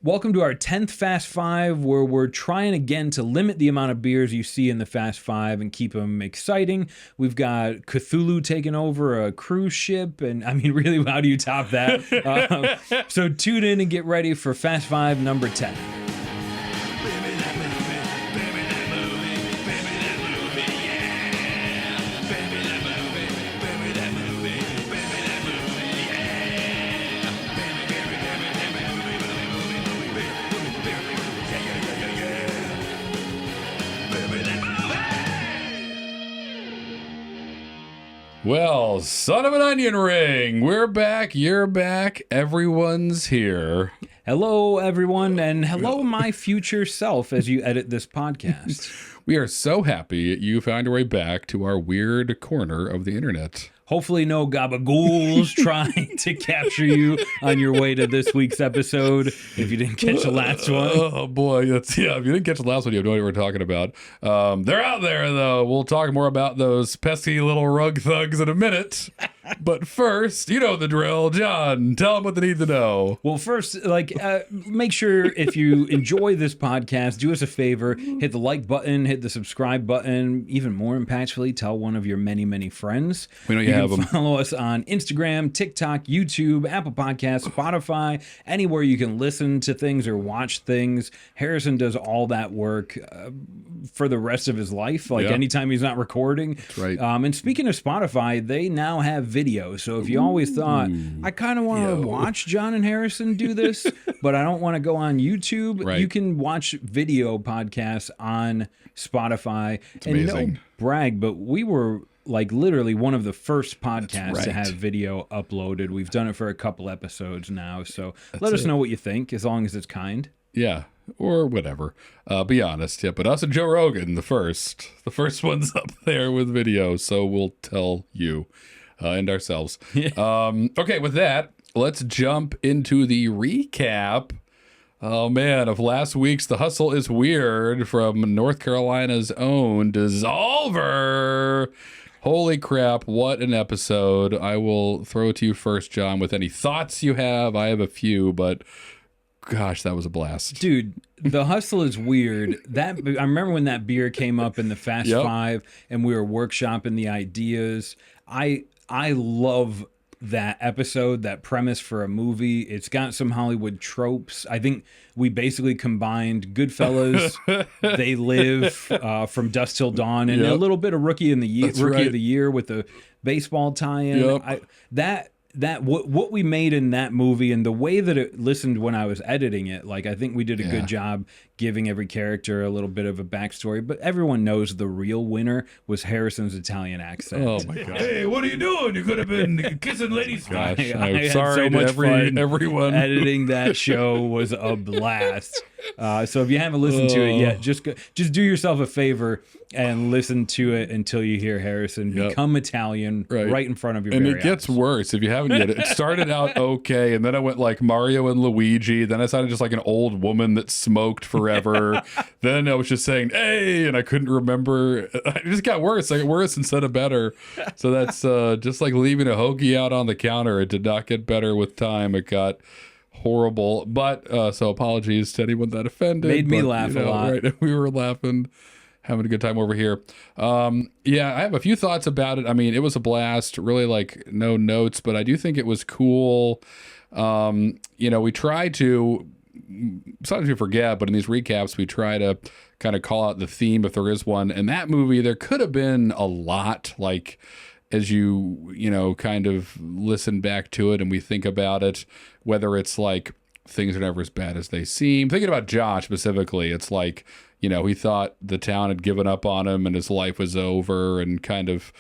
Welcome to our 10th Fast Five, where we're trying again to limit the amount of beers you see in the Fast Five and keep them exciting. We've got Cthulhu taking over a cruise ship, and I mean, really, how do you top that? So tune in and get ready for Fast Five number 10. Well, son of an onion ring, we're back, you're back, everyone's here. Hello, everyone, and hello, my future self, as you edit this podcast. We are so happy you found your way back to our weird corner of the internet. Hopefully no gabagools trying to capture you on your way to this week's episode if you didn't catch the last one. Oh, boy. If you didn't catch the last one, you have no idea what we're talking about. They're out there, though. We'll talk more about those pesky little rug thugs in a minute. But first, you know the drill. John, tell them what they need to know. Well, first, make sure if you enjoy this podcast, do us a favor, hit the like button, hit the subscribe button. Even more impactfully, tell one of your many, many friends. We know you have them. Follow us on Instagram, TikTok, YouTube, Apple Podcasts, Spotify, anywhere you can listen to things or watch things. Harrison does all that work for the rest of his life, anytime he's not recording. That's right. And speaking of Spotify, they now have video. So if you always thought, I kind of want to watch Jon and Harrison do this, but I don't want to go on YouTube, right. You can watch video podcasts on Spotify. It's amazing. No brag, but we were like literally one of the first podcasts to right. have video uploaded. We've done it for a couple episodes now. So let us know what you think, as long as it's kind. Yeah. Or whatever. Be honest. Yeah, but us and Joe Rogan, the first one's up there with video, so we'll tell you and ourselves. Okay, with that, let's jump into the recap. Oh man, of last week's The Hustle is Weird from North Carolina's own Dissolver. Holy crap, what an episode. I will throw it to you first, John, with any thoughts you have. I have a few, but gosh, that was a blast. Dude, The Hustle is Weird. I remember when that beer came up in the Fast Five and we were workshopping the ideas. I love that episode, that premise for a movie. It's got some Hollywood tropes. I think we basically combined Goodfellas, They Live, From Dusk Till Dawn, and a little bit of Rookie of the Year with the baseball tie-in. What we made in that movie and the way that it listened when I was editing it, I think we did a good job giving every character a little bit of a backstory, but everyone knows the real winner was Harrison's Italian accent. Oh my God. Hey, what are you doing? You could have been kissing ladies. Gosh, I I'm had sorry so to much fun everyone. Editing that show was a blast. So if you haven't listened to it yet, just do yourself a favor and listen to it until you hear Harrison become Italian right in front of your And very it gets eyes. worse if you haven't yet. It started out okay, and then I went like Mario and Luigi. Then I sounded just like an old woman that smoked forever. Then I was just saying, hey, and I couldn't remember. It just got worse. I got worse instead of better. So that's just like leaving a hoagie out on the counter. It did not get better with time. It got horrible. But so apologies to anyone that offended. Made me laugh a lot. Right? We were laughing, having a good time over here. I have a few thoughts about it. I mean, it was a blast. Really, no notes, but I do think it was cool. We try to, sometimes we forget, but in these recaps, we try to kind of call out the theme if there is one. And that movie, there could have been a lot, as you kind of listen back to it and we think about it, whether it's things are never as bad as they seem. Thinking about Josh specifically, it's he thought the town had given up on him and his life was over and kind of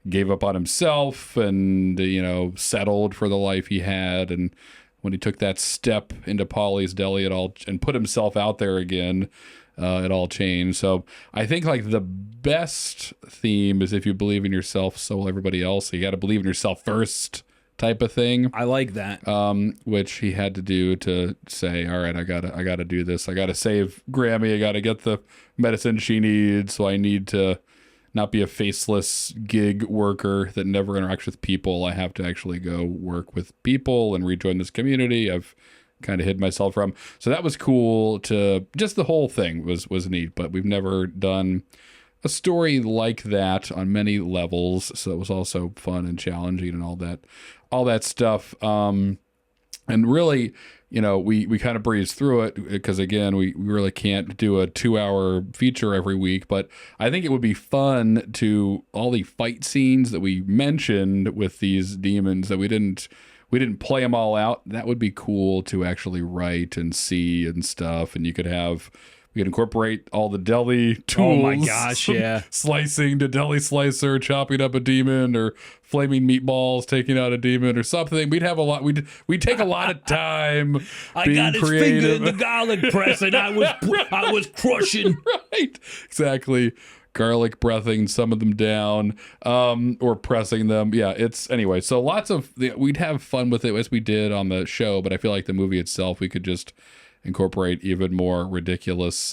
gave up on himself and, settled for the life he had. And when he took that step into Polly's Deli and put himself out there again, it all changed. So I think the best theme is if you believe in yourself, so will everybody else. So you got to believe in yourself first type of thing. I like that. Which he had to do to say, all right, I gotta do this. I gotta save Grammy. I gotta get the medicine she needs. So I need to not be a faceless gig worker that never interacts with people. I have to actually go work with people and rejoin this community. I've kind of hid myself from. So that was cool. To just the whole thing was neat. But we've never done a story like that on many levels. So it was also fun and challenging and all that stuff. And really, we kind of breezed through it because, again, we really can't do a 2-hour feature every week. But I think it would be fun to all the fight scenes that we mentioned with these demons that we didn't play them all out. That would be cool to actually write and see and stuff. And we could incorporate all the deli tools. Oh my gosh, yeah. Slicing to deli slicer, chopping up a demon, or flaming meatballs, taking out a demon or something. We'd have a lot. We'd take a lot of time. I being got his creative. finger in the garlic press, and I was crushing. Right, exactly. Garlic breathing some of them down, or pressing them. Yeah, anyway. So we'd have fun with it as we did on the show. But I feel like the movie itself, we could just incorporate even more ridiculous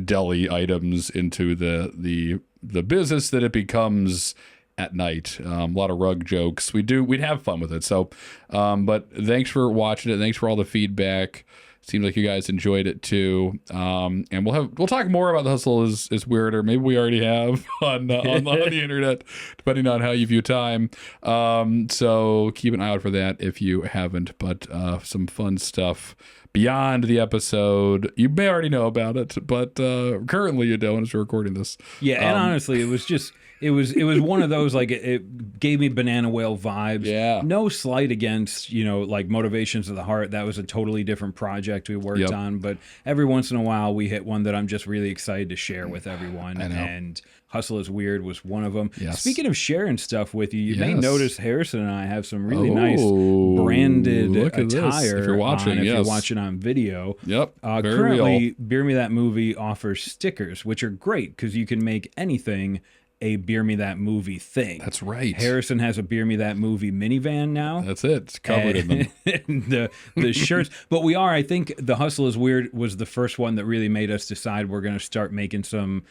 deli items into the business that it becomes at night. A lot of rug jokes. We'd have fun with it. So, but thanks for watching it. Thanks for all the feedback. Seems like you guys enjoyed it too. And we'll talk more about The Hustle is Weirder. Maybe we already have on the internet, depending on how you view time. So keep an eye out for that if you haven't. But some fun stuff beyond the episode. You may already know about it, but currently you don't as we're recording this. Yeah, and honestly, it was just it was one of those, like, it gave me Banana Whale vibes. Yeah. No slight against, like Motivations of the Heart. That was a totally different project we worked on, but every once in a while we hit one that I'm just really excited to share with everyone. I know. And Hustle is Weird was one of them. Yes. Speaking of sharing stuff with you, you may Yes. notice Harrison and I have some really nice branded look at attire this. If you're watching, on, if yes. you're watching on video. Yep. Very Currently, real. Beer Me That Movie offers stickers, which are great because you can make anything a Beer Me That Movie thing. That's right. Harrison has a Beer Me That Movie minivan now. That's it. It's covered in them. And the shirts. But I think The Hustle is Weird was the first one that really made us decide we're going to start making some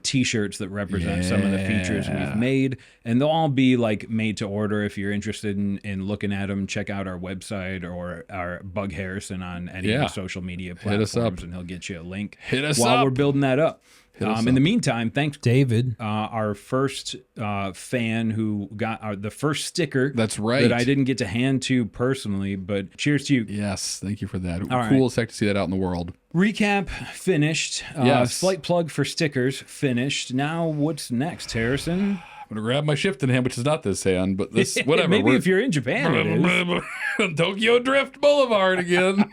t-shirts that represent some of the features we've made. And they'll all be like made to order. If you're interested in looking at them, check out our website or our Bug Harrison on any of the social media platforms. Hit us up. And he'll get you a link Hit us while up. we're building that up. In the meantime, thanks, David, our first fan who got the first sticker. That's right. That I didn't get to hand to personally, but cheers to you. Yes, thank you for that. All Cool right. as heck to see that out in the world. Recap finished. Yes. Slight plug for stickers finished. Now what's next, Harrison? I'm gonna grab my shifting hand, which is not this hand, but this whatever. Maybe if you're in Japan, it is. Tokyo Drift Boulevard again.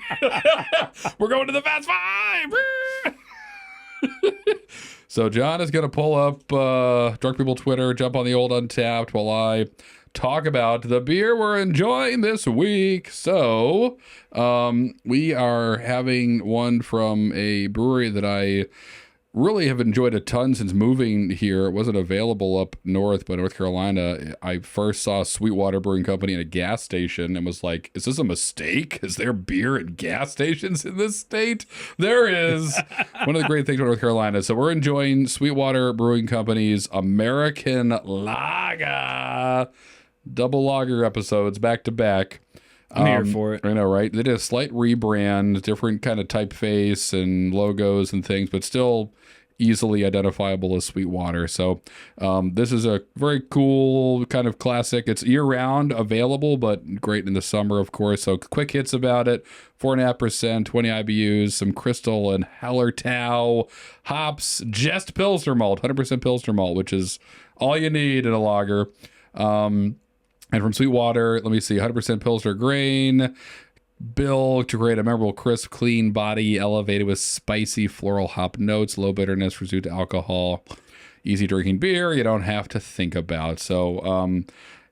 We're going to the Fast Five. So John is going to pull up Drunk People Twitter, jump on the old Untappd while I talk about the beer we're enjoying this week. So we are having one from a brewery that I really have enjoyed a ton since moving here. It wasn't available up north, but North Carolina, I first saw Sweetwater Brewing Company in a gas station and was like, is this a mistake? Is there beer at gas stations in this state? There is. One of the great things about North Carolina. So we're enjoying Sweetwater Brewing Company's American Lager. Double lager episodes back to back. I'm here for it. I know, right? They did a slight rebrand, different kind of typeface and logos and things, but still easily identifiable as Sweetwater. So this is a very cool kind of classic. It's year-round available, but great in the summer, of course. So quick hits about it. 4.5%, 20 IBUs, some Crystal and Hallertau hops, just Pilsner malt, 100% Pilsner malt, which is all you need in a lager. And from Sweetwater, let me see, 100% Pilsner grain, built to create a memorable, crisp, clean body, elevated with spicy floral hop notes, low bitterness, reduced alcohol, easy drinking beer you don't have to think about. So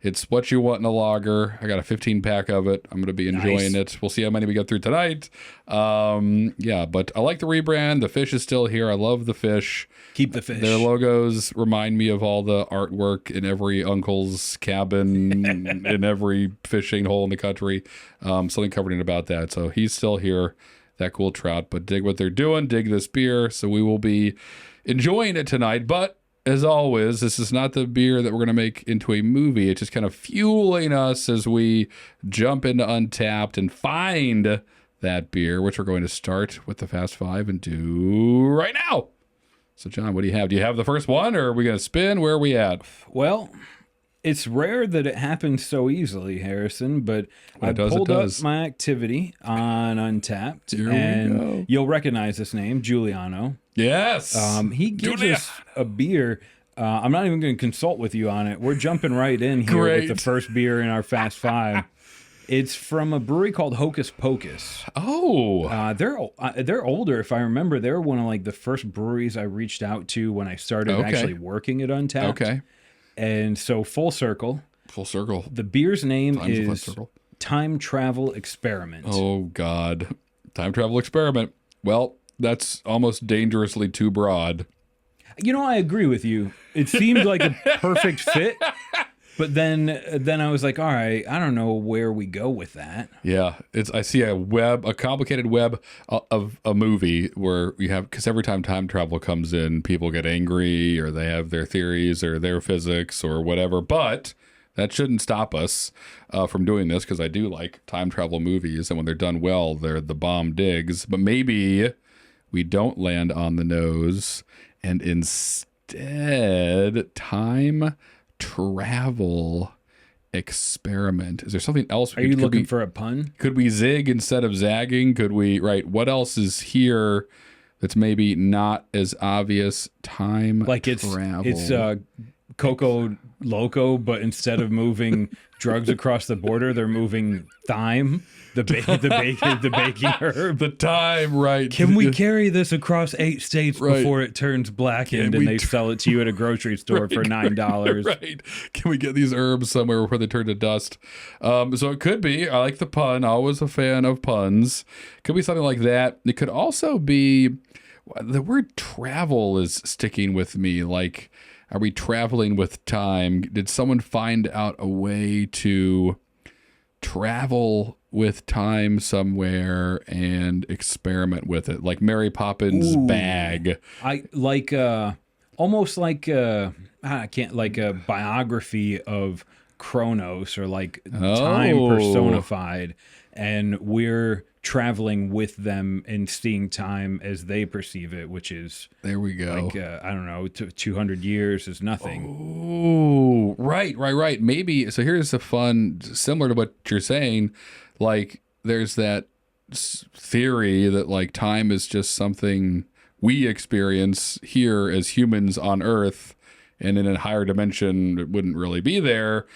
it's what you want in a lager. I got a 15-pack of it. I'm going to be enjoying it. We'll see how many we get through tonight. Yeah, but I like the rebrand. The fish is still here. I love the fish. Keep the fish. Their logos remind me of all the artwork in every uncle's cabin, in every fishing hole in the country. Something covered in about that. So he's still here, that cool trout. But dig what they're doing. Dig this beer. So we will be enjoying it tonight. But as always, this is not the beer that we're going to make into a movie. It's just kind of fueling us as we jump into Untappd and find that beer, which we're going to start with the Fast Five and do right now. So, John, what do you have? Do you have the first one, or are we going to spin? Where are we at? Well, it's rare that it happens so easily, Harrison, but I pulled up my activity on Untappd, and you'll recognize this name, Giuliano. Yes. He gives us a beer. I'm not even going to consult with you on it. We're jumping right in here with the first beer in our Fast Five. It's from a brewery called Hocus Pocus. Oh. They're older. If I remember, they were one of like the first breweries I reached out to when I started actually working at Untappd. Okay. And so full circle. Full circle. The beer's name is Time Travel Experiment. Oh, God. Time Travel Experiment. Well, that's almost dangerously too broad. You know, I agree with you. It seemed like a perfect fit. But then I was like, all right, I don't know where we go with that. Yeah, I see a complicated web of a movie where you have, because every time time travel comes in, people get angry or they have their theories or their physics or whatever. But that shouldn't stop us from doing this, because I do like time travel movies, and when they're done well, they're the bomb digs. But maybe we don't land on the nose, and instead time travel experiment. Is there something else? Are you looking for a pun? Could we zig instead of zagging? Could we, what else is here that's maybe not as obvious? Time like travel. It's Coco Loco, but instead of moving drugs across the border, they're moving thyme, the baking herb. The thyme, right. Can we carry this across 8 states before it turns blackened and they sell it to you at a grocery store for $9? Right. Can we get these herbs somewhere before they turn to dust? So it could be, I like the pun, always a fan of puns. Could be something like that. It could also be, the word travel is sticking with me. Like, are we traveling with time? Did someone find out a way to travel with time somewhere and experiment with it, like Mary Poppins' bag? I like almost like I can't, like a biography of Kronos, or like time personified, and we're traveling with them and seeing time as they perceive it, which is, there we go, like I don't know, 200 years is nothing. Oh, right. Maybe, so here's a fun, similar to what you're saying, like there's that theory that like time is just something we experience here as humans on Earth, and in a higher dimension it wouldn't really be there.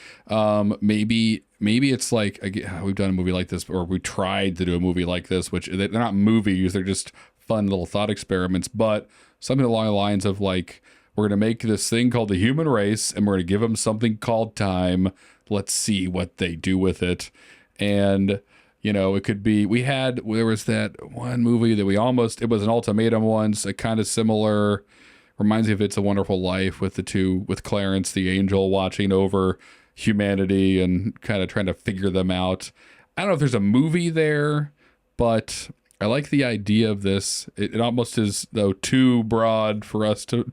Maybe it's like, we've done a movie like this, or we tried to do a movie like this, which they're not movies, they're just fun little thought experiments, but something along the lines of like, we're going to make this thing called the human race, and we're going to give them something called time. Let's see what they do with it. And, you know, it could be, there was that one movie that it was an ultimatum once, a kind of similar, reminds me of It's a Wonderful Life, with Clarence the angel watching over humanity and kind of trying to figure them out. I don't know if there's a movie there, but I like the idea of this. It almost is, though, too broad for us to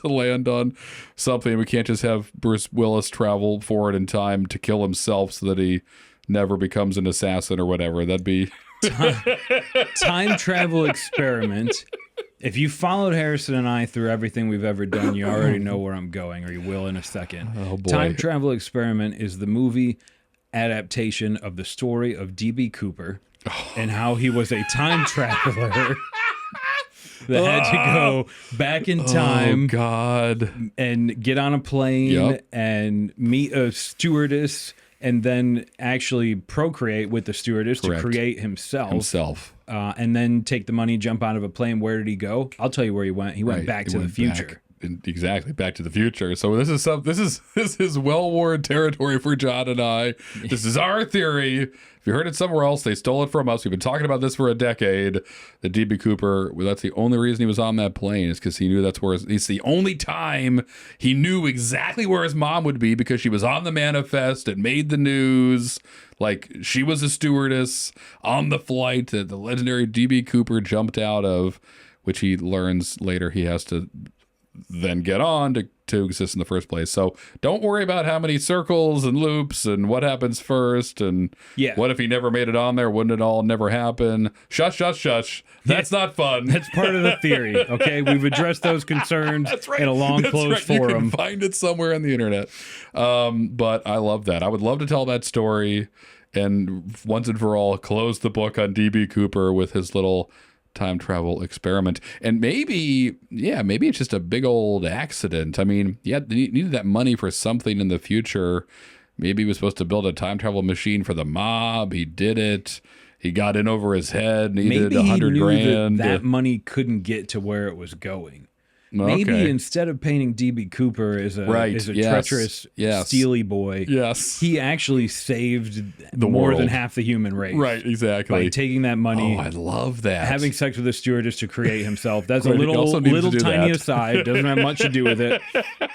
land on something. We can't just have Bruce Willis travel forward in time to kill himself so that he never becomes an assassin or whatever. That'd be time travel experiment. If you followed Harrison and I through everything we've ever done, you already know where I'm going, or you will in a second. Oh, boy. Time Travel Experiment is the movie adaptation of the story of D.B. Cooper and how he was a time traveler that had to go back in time. Oh, God. And get on a plane and meet a stewardess, and then actually procreate with the stewardess to create himself. And then take the money, jump out of a plane. Where did he go? I'll tell you where he went. He went back to the future. Exactly, Back to the Future. So this is well-worn territory for John and I. This is our theory. If you heard it somewhere else, they stole it from us. We've been talking about this for a decade. That D.B. Cooper, that's the only reason he was on that plane, is because he knew it's the only time he knew exactly where his mom would be, because she was on the manifest and made the news. Like, she was a stewardess on the flight that the legendary D.B. Cooper jumped out of, which he learns later he has to then get on to exist in the first place. So don't worry about how many circles and loops and what happens first and what if he never made it on there? Wouldn't it all never happen? Shush, shush, shush. That's not fun. That's part of the theory. Okay, we've addressed those concerns in a long closed forum. You can find it somewhere on the internet. But I love that. I would love to tell that story and once and for all close the book on DB Cooper with his little time travel experiment. And maybe it's just a big old accident. I mean, he needed that money for something in the future. Maybe he was supposed to build a time travel machine for the mob. He did it. He got in over his head, needed $100,000. That money couldn't get to where it was going. Maybe instead of painting DB Cooper as a treacherous, steely boy, he actually saved more than half the human race. Right, exactly. By taking that money. Oh, I love that. Having sex with a stewardess to create himself. That's a little tiny aside. Doesn't have much to do with it.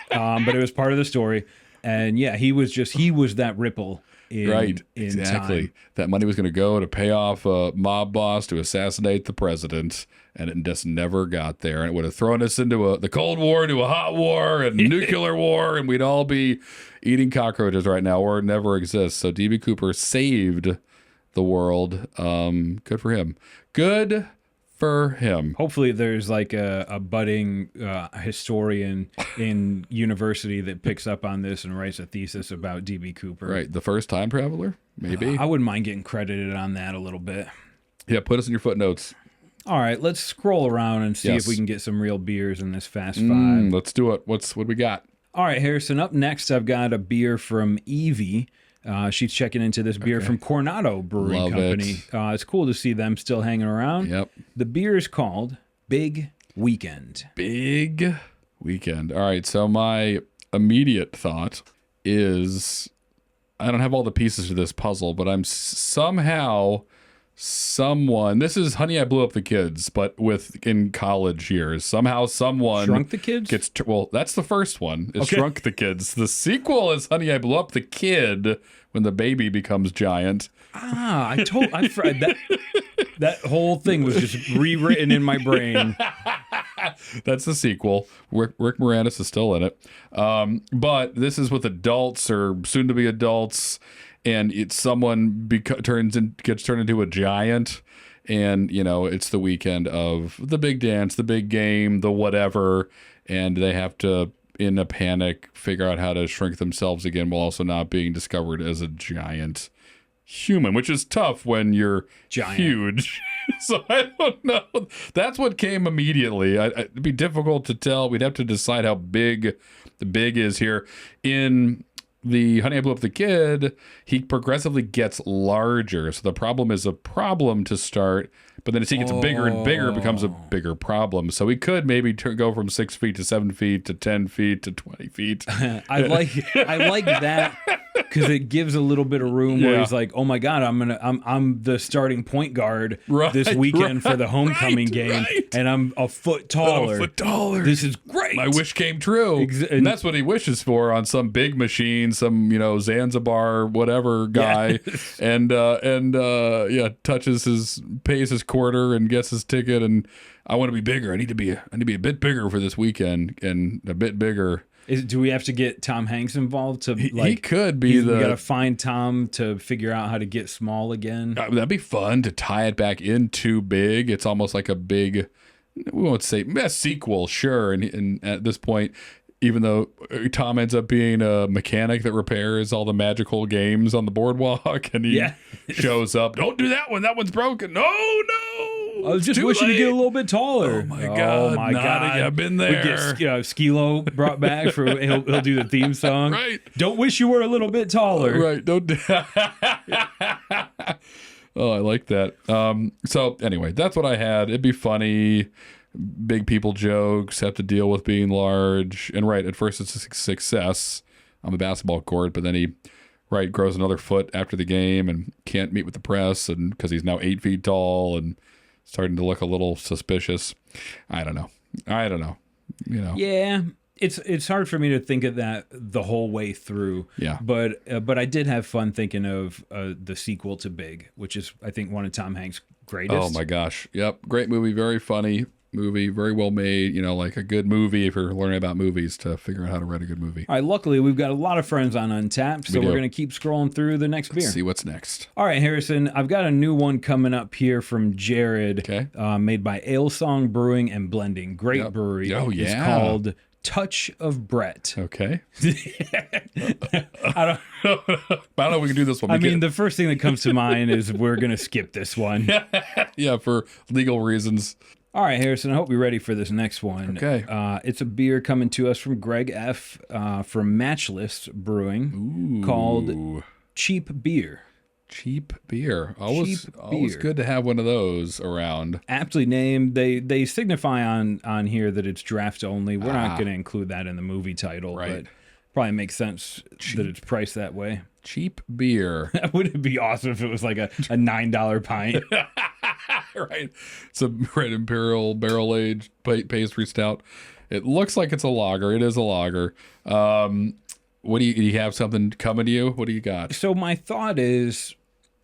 But it was part of the story. And he was that ripple. Exactly. That money was going to go to pay off a mob boss to assassinate the president, and it just never got there. And it would have thrown us into the Cold War, to a hot war, and nuclear war, and we'd all be eating cockroaches right now, or never exist. So DB Cooper saved the world. Good for him. Good for him. Hopefully there's like a budding historian in university that picks up on this and writes a thesis about DB Cooper. Right. The first time traveler, maybe. I wouldn't mind getting credited on that a little bit. Yeah, put us in your footnotes. All right, let's scroll around and see if we can get some real beers in this Fast Five. Let's do it. What do we got? All right, Harrison, up next I've got a beer from Evie. She's checking into this beer from Coronado Brewing Company. It's cool to see them still hanging around. Yep. The beer is called Big Weekend. Big Weekend. All right, so my immediate thought is I don't have all the pieces to this puzzle, but I'm someone, this is Honey, I Blew Up the Kids, but in college years. Somehow someone Shrunk the Kids? That's the first one, is Shrunk the Kids. The sequel is Honey, I Blew Up the Kid, when the baby becomes giant. That whole thing was just rewritten in my brain. That's the sequel. Rick Moranis is still in it. But this is with adults or soon to be adults. And it's someone gets turned into a giant, and it's the weekend of the big dance, the big game, the whatever, and they have to, in a panic, figure out how to shrink themselves again while also not being discovered as a giant human, which is tough when you're huge. So I don't know. That's what came immediately. It'd be difficult to tell. We'd have to decide how big the big is here. In the Honey, I Blew Up the Kid, he progressively gets larger. So the problem is a problem to start, but then as he gets bigger and bigger, it becomes a bigger problem. So we could maybe go from 6 feet to 7 feet to 10 feet to 20 feet. I like that because it gives a little bit of room where he's like, "Oh my God, I'm the starting point guard this weekend for the homecoming game, and I'm a foot taller. This is great. My wish came true." And that's what he wishes for on some big machine, some Zanzibar whatever guy, and pays his quarter and gets his ticket, and I want to be bigger. I need to be a bit bigger for this weekend, and a bit bigger. Do we have to get Tom Hanks involved to he could be we got to find Tom to figure out how to get small again? That'd be fun to tie it back into big. It's almost like a big, we won't say sequel, sure. And at this point, even though Tom ends up being a mechanic that repairs all the magical games on the boardwalk, and he shows up. Don't do that one. That one's broken. No. I was just wishing to get a little bit taller. Oh my God! I've been there. We get Skilo brought back for he'll do the theme song. Right. Don't wish you were a little bit taller. Right. Don't. Oh, I like that. So anyway, that's what I had. It'd be funny. Big people jokes, have to deal with being large. And at first it's a success on the basketball court, but then he grows another foot after the game and can't meet with the press, and because he's now 8 feet tall and starting to look a little suspicious. I don't know. Yeah. It's hard for me to think of that the whole way through. Yeah. But I did have fun thinking of the sequel to Big, which is, I think, one of Tom Hanks' greatest. Oh my gosh. Yep. Great movie. Very funny. movie, very well made, like a good movie if you're learning about movies to figure out how to write a good movie. All right, luckily we've got a lot of friends on Untappd, so we're going to keep scrolling through the next beer. Let's see what's next. All right, Harrison, I've got a new one coming up here from Jared, Okay. Made by Alesong Brewing and Blending. Great brewery. Oh, yeah. It's called Touch of Brett. Okay. I don't know if we can do this one. I mean, the first thing that comes to mind is we're going to skip this one. Yeah, for legal reasons. All right, Harrison, I hope you're ready for this next one. Okay. It's a beer coming to us from Greg F. From Matchless Brewing called Cheap Beer. Cheap beer. Always beer. Good to have one of those around. Aptly named. They signify on here that it's draft only. We're not going to include that in the movie title, but probably makes sense that it's priced that way. Cheap beer. Wouldn't it be awesome if it was like a $9 pint? Right. It's a red imperial barrel aged pastry stout. It looks like it's a lager. It is a lager. What do you have something coming to you? What do you got? So my thought is,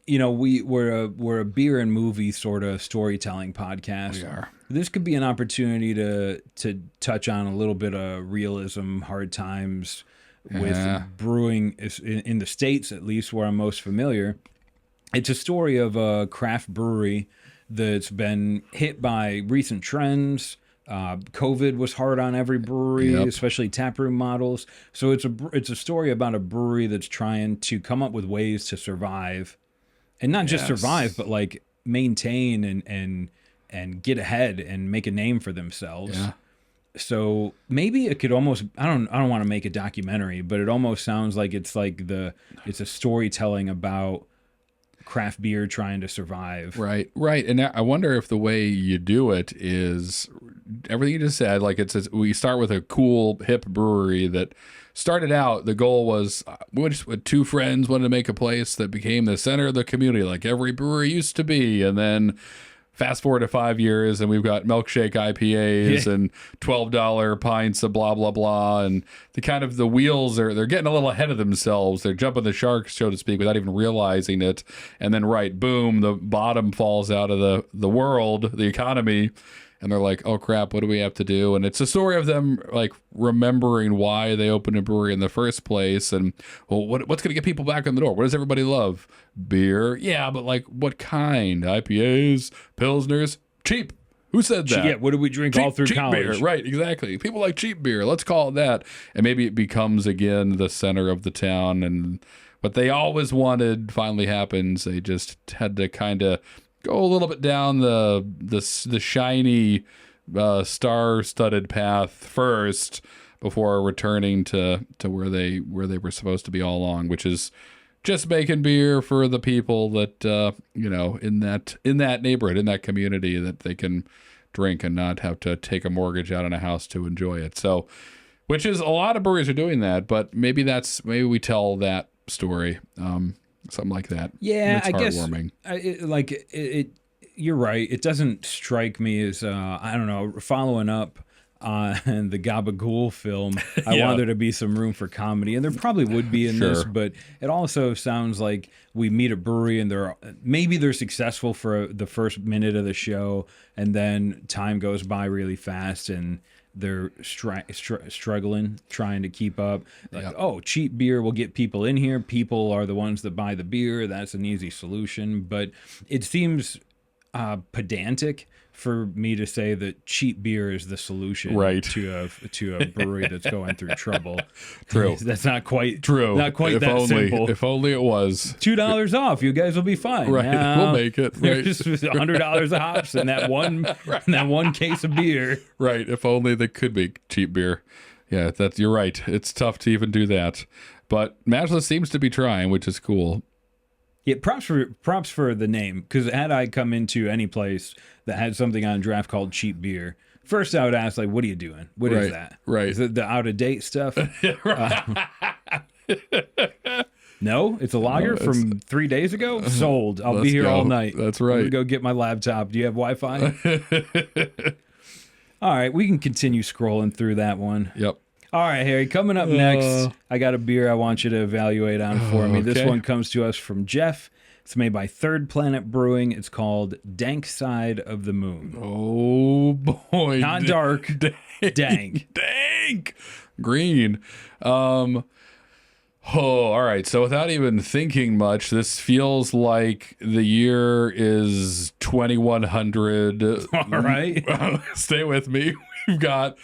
we're a beer and movie sort of storytelling podcast. We are. This could be an opportunity to touch on a little bit of realism, hard times with brewing in the States, at least where I'm most familiar. It's a story of a craft brewery that's been hit by recent trends. COVID was hard on every brewery, especially taproom models. So it's a story about a brewery that's trying to come up with ways to survive, and not just survive, but like maintain and get ahead and make a name for themselves. Yeah. So maybe it could almost, I don't want to make a documentary, but it almost sounds like it's a storytelling about craft beer trying to survive. Right. And I wonder if the way you do it is everything you just said. Like we start with a cool hip brewery that started out. The goal was with two friends wanted to make a place that became the center of the community, like every brewery used to be. And then fast forward to 5 years, and we've got milkshake IPAs and $12 pints of blah blah blah, and the wheels they're getting a little ahead of themselves. They're jumping the shark, so to speak, without even realizing it. And then boom, the bottom falls out of the world, the economy, and they're like, oh crap, what do we have to do? And it's a story of them like remembering why they opened a brewery in the first place, and what's going to get people back in the door? What does everybody love? Beer, yeah, but like what kind? IPAs, pilsners, cheap. Who said that? Yeah, what do we drink all through cheap college? Beer. Right, exactly. People like cheap beer. Let's call it that. And maybe it becomes again the center of the town, and what they always wanted finally happens. They just had to kind of go a little bit down the shiny star-studded path first before returning to where they were supposed to be all along, which is just making beer for the people that in that neighborhood, in that community, that they can drink and not have to take a mortgage out on a house to enjoy it. So, which is a lot of breweries are doing that, but maybe we tell that story. Something like that. Yeah, it's heartwarming. Guess you're right. It doesn't strike me as I don't know, following up on the Gabagool film. I want there to be some room for comedy, and there probably would be in this, but it also sounds like we meet a brewery and maybe they're successful for the first minute of the show, and then time goes by really fast and they're struggling, trying to keep up. Oh, cheap beer will get people in here. People are the ones that buy the beer. That's an easy solution. But it seems pedantic for me to say that cheap beer is the solution to a brewery that's going through trouble. True. That's not quite true. Not quite that simple. If only it was $2 off, you guys will be fine. Right, we'll make it. Right. There's just $100 of hops in that one case of beer. Right. If only they could make cheap beer. Yeah, you're right. It's tough to even do that, but Matchless seems to be trying, which is cool. Yeah, props for the name, because had I come into any place that had something on draft called cheap beer, first I would ask, like, what are you doing? What is that? Right. Is it the out-of-date stuff? No, it's a lager from 3 days ago. Sold. I'll be here all night. That's right. I'm gonna go get my laptop. Do you have Wi-Fi? All right, we can continue scrolling through that one. Yep. All right, Harry, coming up next, I got a beer I want you to evaluate on for me. This one comes to us from Jeff, It's made by Third Planet Brewing. It's called Dank Side of the Moon. Oh boy. Not dark. Dank. Dank. Green. All right. So without even thinking much, this feels like the year is 2100. All right. Stay with me. We've got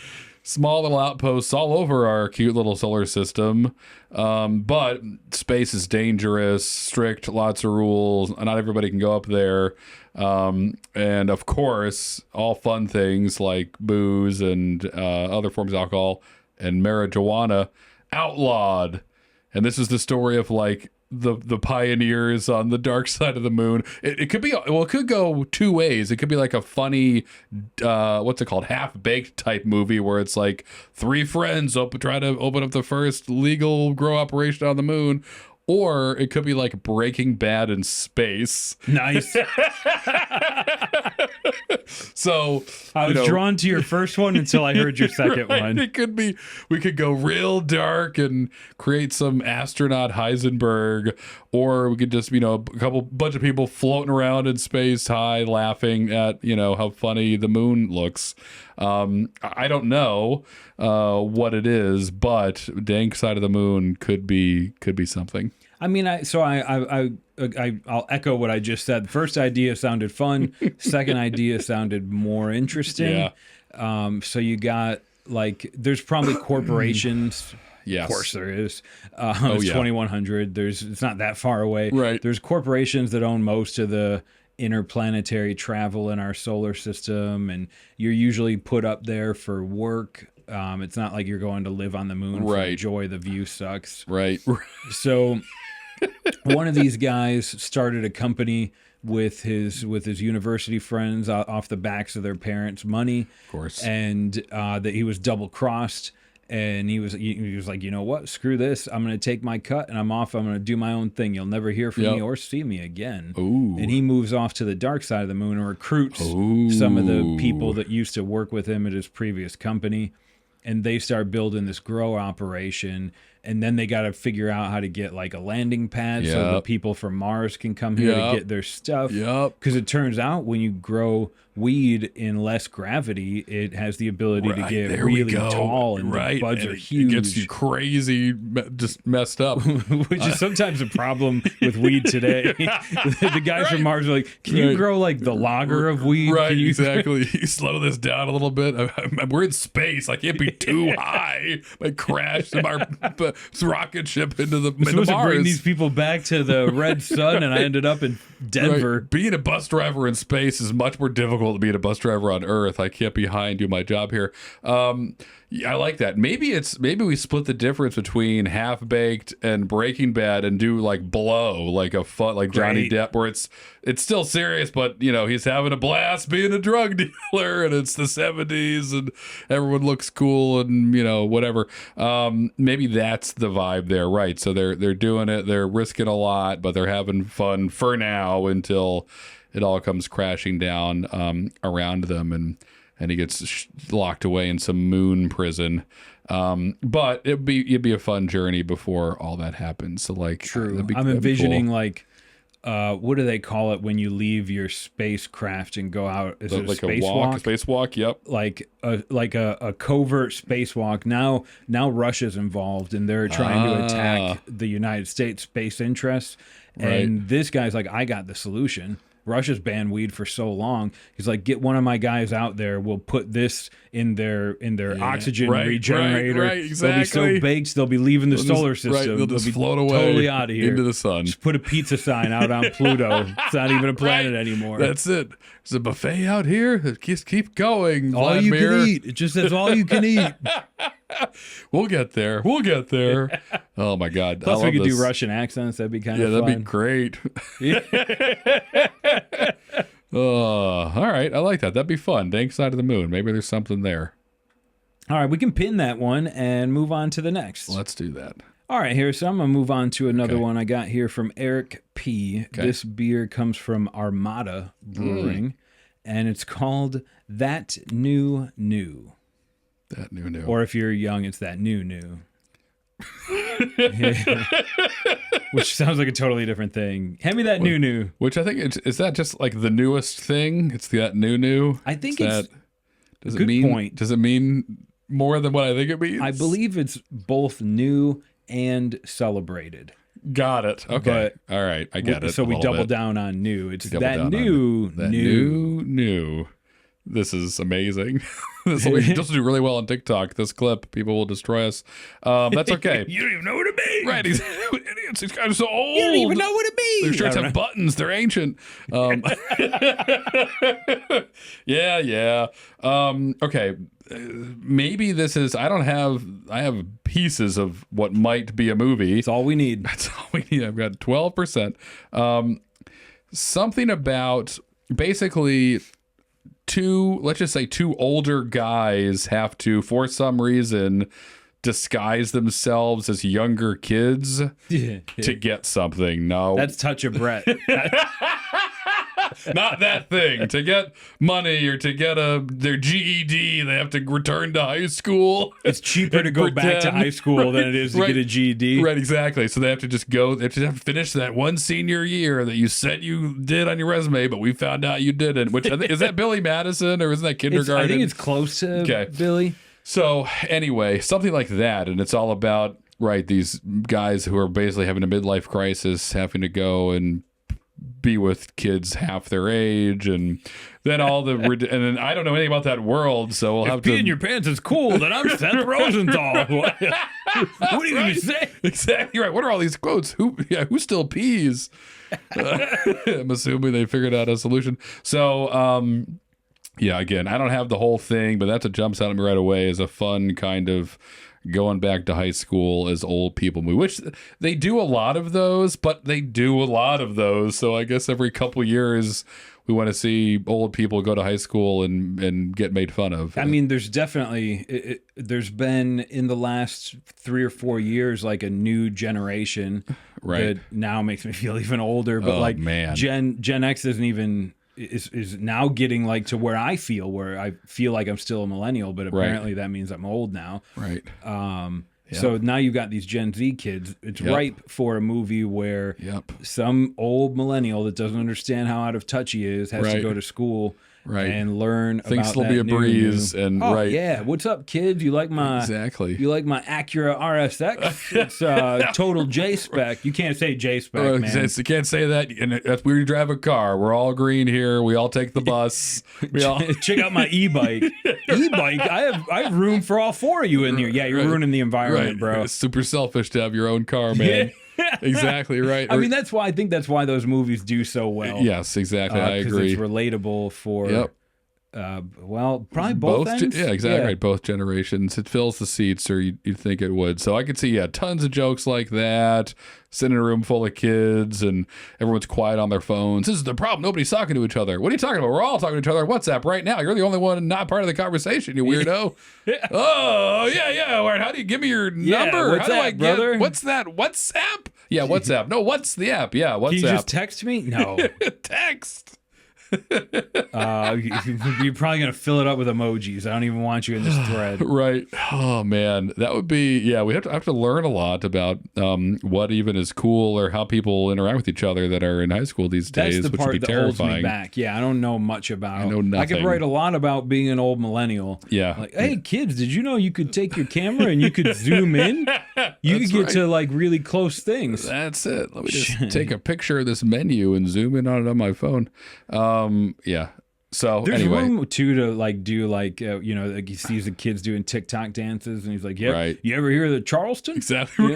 small little outposts all over our cute little solar system. But space is dangerous, strict, lots of rules. Not everybody can go up there. And of course, all fun things like booze and other forms of alcohol and marijuana outlawed. And this is the story of like the pioneers on the dark side of the moon. It could be, well, it could go two ways. It could be like a funny, what's it called? Half-baked type movie where it's like three friends try to open up the first legal grow operation on the moon. Or it could be like Breaking Bad in space. Nice. So I was drawn to your first one until I heard your second one. It could be, we could go real dark and create some astronaut Heisenberg, or we could just, bunch of people floating around in space high laughing at, how funny the moon looks. I don't know what it is, but Dank Side of the Moon could be something. I mean, I'll echo what I just said. The first idea sounded fun. Second idea sounded more interesting. Yeah. So you got there's probably corporations. Yes. Of course there is. It's 2100. It's not that far away. Right. There's corporations that own most of the interplanetary travel in our solar system, and you're usually put up there for work. It's not like you're going to live on the moon for joy. The view sucks. Right. So one of these guys started a company with his university friends off the backs of their parents' money. Of course. And that he was double crossed. And he was like, you know what? Screw this. I'm going to take my cut and I'm off. I'm going to do my own thing. You'll never hear from me or see me again. Ooh. And he moves off to the dark side of the moon and recruits some of the people that used to work with him at his previous company. And they start building this grow operation. And then they got to figure out how to get a landing pad so the people from Mars can come here to get their stuff. Because it turns out when you grow weed in less gravity, it has the ability to get really tall, and the buds are huge. It gets you crazy, just messed up. Which is sometimes a problem with weed today. The guys from Mars are like, can you grow the lager of weed? Right, exactly. You slow this down a little bit. We're in space. I can't be too high. I crash our rocket ship into the Mars. Supposed to bring these people back to the red sun, and I ended up in Denver. Right. Being a bus driver in space is much more difficult than being a bus driver on Earth. I can't be high and do my job here. I like that. Maybe we split the difference between Half Baked and Breaking Bad and do Blow, a fun Johnny Depp, where it's still serious, but he's having a blast being a drug dealer, and it's the 70s and everyone looks cool and whatever. Maybe that's the vibe there, right? So they're doing it, they're risking a lot, but they're having fun for now until it all comes crashing down around them, and he gets locked away in some moon prison. But it'd be a fun journey before all that happens. So true. I'm envisioning cool. What do they call it when you leave your spacecraft and go out? Is it a spacewalk? A spacewalk, yep. Like a covert spacewalk. Now Russia's involved, and they're trying to attack the United States space interests. And this guy's like, I got the solution. Russia's banned weed for so long. He's like, get one of my guys out there. We'll put this in their oxygen regenerator. Right, exactly. They'll be so baked, they'll be leaving the solar system. They'll just be float away totally out of here into the sun. Just put a pizza sign out on Pluto. It's not even a planet anymore. That's it. There's a buffet out here. Just keep going. All Vladimir. You can eat. It just says all you can eat. We'll get there. Oh my God. Plus we could do Russian accents. That'd be kind of fun. Yeah, that'd be great. All right. I like that. That'd be fun. Dank Side of the Moon. Maybe there's something there. All right. We can pin that one and move on to the next. Let's do that. All right. Here's some. I'm going to move on to another one I got here from Eric P. Okay. This beer comes from Armada Brewing, and it's called That New New. That new. Or if you're young, it's That New New. Which sounds like a totally different thing. Hand me that new. Which I think is that just like the newest thing? It's that new. I think it's does it mean point. Does it mean more than what I think it means? I believe it's both new and celebrated. Got it. Okay. All right. I get it. So we double down on new. It's that new. This is amazing. This will do really well on TikTok. This clip, people will destroy us. That's okay. You don't even know what it means. Right. Idiots. These guys are so old. You don't even know what it means. Their shirts have buttons. They're ancient. Yeah. Okay. Maybe this is. I have pieces of what might be a movie. That's all we need. That's all we need. I've got 12%. Something about basically. Let's just say two older guys have to, for some reason, disguise themselves as younger kids to get something. No. That's Touch of Brett. Not that thing. To get money or to get their GED, they have to return to high school. It's cheaper to go back to high school than it is to get a GED. Right, exactly. So they have to just go, they have to finish that one senior year that you said you did on your resume, but we found out you didn't. Which is that Billy Madison or isn't that kindergarten? I think it's close to Billy. So anyway, something like that. And it's all about, these guys who are basically having a midlife crisis, having to go and be with kids half their age, and then and then I don't know anything about that world, so we'll have to. Peeing your pants is cool, then I'm Seth Rosenthal. What are you going to say? Exactly right. What are all these quotes? Who still pees? I'm assuming they figured out a solution. So, again, I don't have the whole thing, but that's what jumps out at me right away as a fun kind of going back to high school as old people movie, which they do a lot of those, so I guess every couple years we want to see old people go to high school and get made fun of. I mean, there's definitely there's been in the last 3 or 4 years like a new generation that now makes me feel even older, but Gen X isn't even is now getting like to where I feel like I'm still a millennial, but apparently that means I'm old now. Right. So now you've got these Gen Z kids. It's ripe for a movie where some old millennial that doesn't understand how out of touch he is has to go to school and learn Thinks about it'll be a breeze and yeah. What's up, kids? You like my You like my Acura RSX? It's total J spec. You can't say J spec, man. You can't say that. And that's we drive a car. We're all green here. We all take the bus. Check out my e-bike. E-bike. I have room for all 4 of you in here. Yeah, you're ruining the environment, bro. It's super selfish to have your own car, man. Exactly right. I mean, I think that's why those movies do so well. Yes, exactly. I agree. It's relatable for probably both ends. Yeah, exactly right. Both generations. It fills the seats, or you'd think it would. So I could see tons of jokes like that. Sitting in a room full of kids and everyone's quiet on their phones. This is the problem. Nobody's talking to each other. What are you talking about? We're all talking to each other on WhatsApp right now. You're the only one not part of the conversation, you weirdo. Oh, yeah. All right, how do you give me your number? How do I get brother? What's that? WhatsApp? Yeah, WhatsApp. No, what's the app? Yeah, WhatsApp. Can you just text me? No. Text. You're probably gonna fill it up with emojis. I don't even want you in this thread. Right. Oh man, that would be we have to learn a lot about what even is cool or how people interact with each other that are in high school these days. That's the which part would be that terrifying. holds me back. Yeah, I don't know much about. I know nothing. I could write a lot about being an old millennial. Yeah. Like, hey kids, did you know you could take your camera and you could zoom in? You could get to like really close things. That's it. Let me just take a picture of this menu and zoom in on it on my phone. Yeah. So there's anyway. room too to like do like like he sees the kids doing TikTok dances and he's like, you ever hear of the Charleston? Exactly.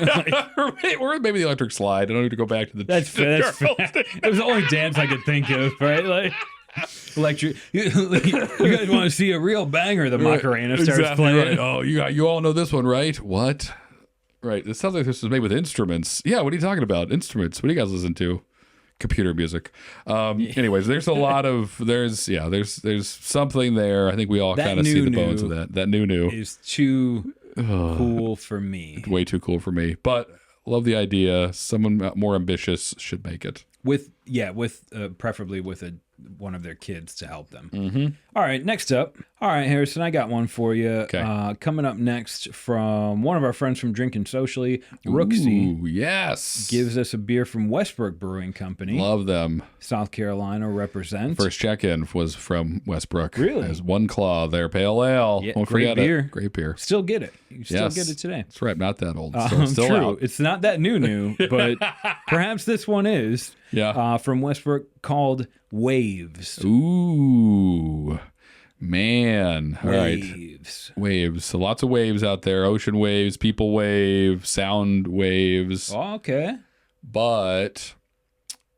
Or maybe the electric slide. I don't need to go back to the That's fair. It was the only dance I could think of, right? Like electric. You guys want to see a real banger? The Macarena starts playing. Right. Oh, you all know this one, right? What? Right. It sounds like this was made with instruments. Yeah. What are you talking about? Instruments. What do you guys listen to? Computer music. Anyways, there's a lot of there's something there. I think we all kind of see the bones of that. That new is too cool for me. Way too cool for me. But love the idea. Someone more ambitious should make it. With preferably with one of their kids to help them. Mm-hmm. All right, next up, All right, Harrison, I got one for you. Okay. Coming up next from one of our friends from Drinking Socially, Rooksy. Ooh, yes. Gives us a beer from Westbrook Brewing Company. Love them. South Carolina represent. First check-in was from Westbrook. Really? There's One Claw, their pale ale. Yeah, Won't great forget beer. it. Great beer. Still get it. You still Yes. get it today. That's right. Not that old. Still True. out. It's not that new, but perhaps this one is. Yeah. From Westbrook, called Waves. Ooh, man. All right. Waves. Waves. So lots of waves out there. Ocean waves, people waves, sound waves. Oh, okay. But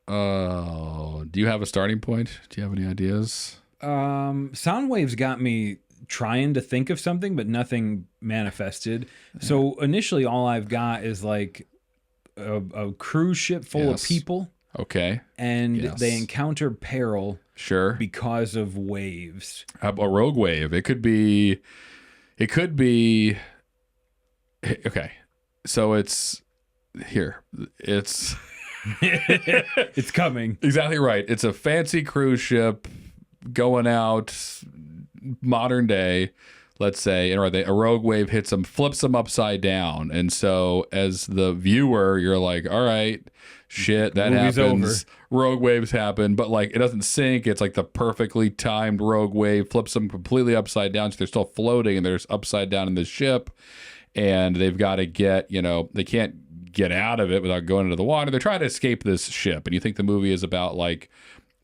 do you have a starting point? Do you have any ideas? Sound waves got me trying to think of something, but nothing manifested. So initially, all I've got is like a cruise ship full of people. Okay. And Yes. they encounter peril Sure. because of waves. A rogue wave. It could be. Okay. So it's here. It's It's coming. exactly right. It's a fancy cruise ship going out, modern day, let's say, and a rogue wave hits them, flips them upside down. And so as the viewer, you're like, all right, shit, that Movie's happens. Rogue waves happen, but like it doesn't sink. It's like the perfectly timed rogue wave flips them completely upside down. So they're still floating and they're upside down in the ship. And they've got to get, they can't get out of it without going into the water. They're trying to escape this ship. And you think the movie is about like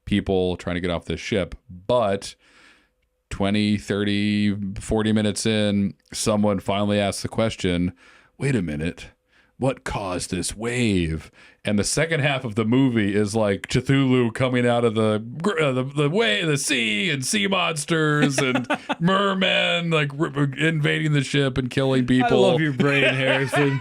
people trying to get off this ship. But 20, 30, 40 minutes in, someone finally asks the question, wait a minute, what caused this wave? And the second half of the movie is like Cthulhu coming out of the sea and sea monsters and mermen like invading the ship and killing people. I love your brain, Harrison.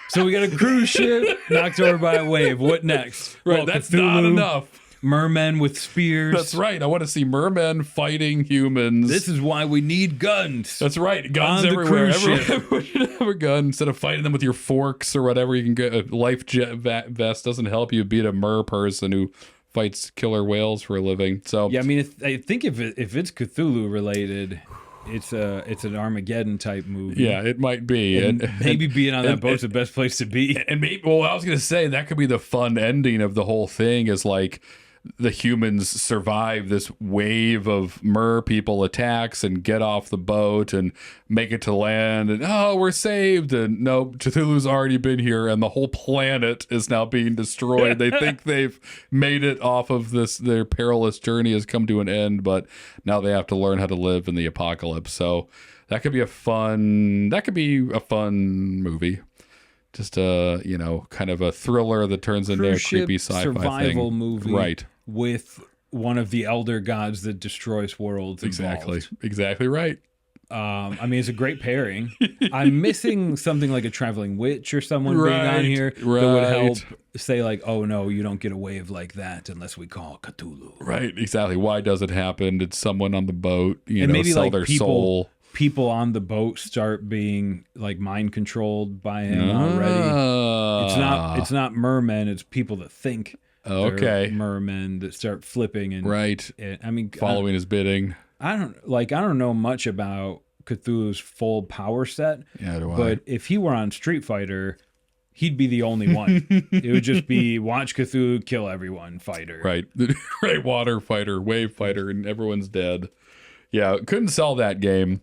So we got a cruise ship knocked over by a wave. What next? Right, Well, that's Cthulhu, not enough. Mermen with spears. That's right. I want to see mermen fighting humans. This is why we need guns. That's right. Guns On the everywhere. cruise ship. Everyone should have a gun instead of fighting them with your forks or whatever. You can get a life vest doesn't help you beat a mer person who fights killer whales for a living. So Yeah, I mean, I think if it's Cthulhu related, it's an Armageddon type movie. yeah, it might be. And maybe being on that boat's the best place to be. And maybe, well, I was going to say that could be the fun ending of the whole thing is like the humans survive this wave of mer people attacks and get off the boat and make it to land and we're saved, and no, Cthulhu's already been here and the whole planet is now being destroyed. They think they've made it off of this, their perilous journey has come to an end, but now they have to learn how to live in the apocalypse. So that could be a fun movie. Just a, kind of a thriller that turns into a creepy sci-fi survival thing. movie, Right. With one of the elder gods that destroys worlds. Exactly. Involved. Exactly right. I mean, it's a great pairing. I'm missing something like a traveling witch or someone being on here that would help say like, oh no, you don't get a wave like that unless we call Cthulhu. Right. Exactly. Why does it happen? Did someone on the boat, Maybe sell like their soul? People on the boat start being like mind controlled by him already. It's not mermen. It's people that think they're mermen that start flipping and right. I mean, Following his bidding. I don't know much about Cthulhu's full power set. Yeah, do I? But if he were on Street Fighter, he'd be the only one. It would just be watch Cthulhu kill everyone fighter. Right. Right. Water fighter, wave fighter, and everyone's dead. Yeah, couldn't sell that game.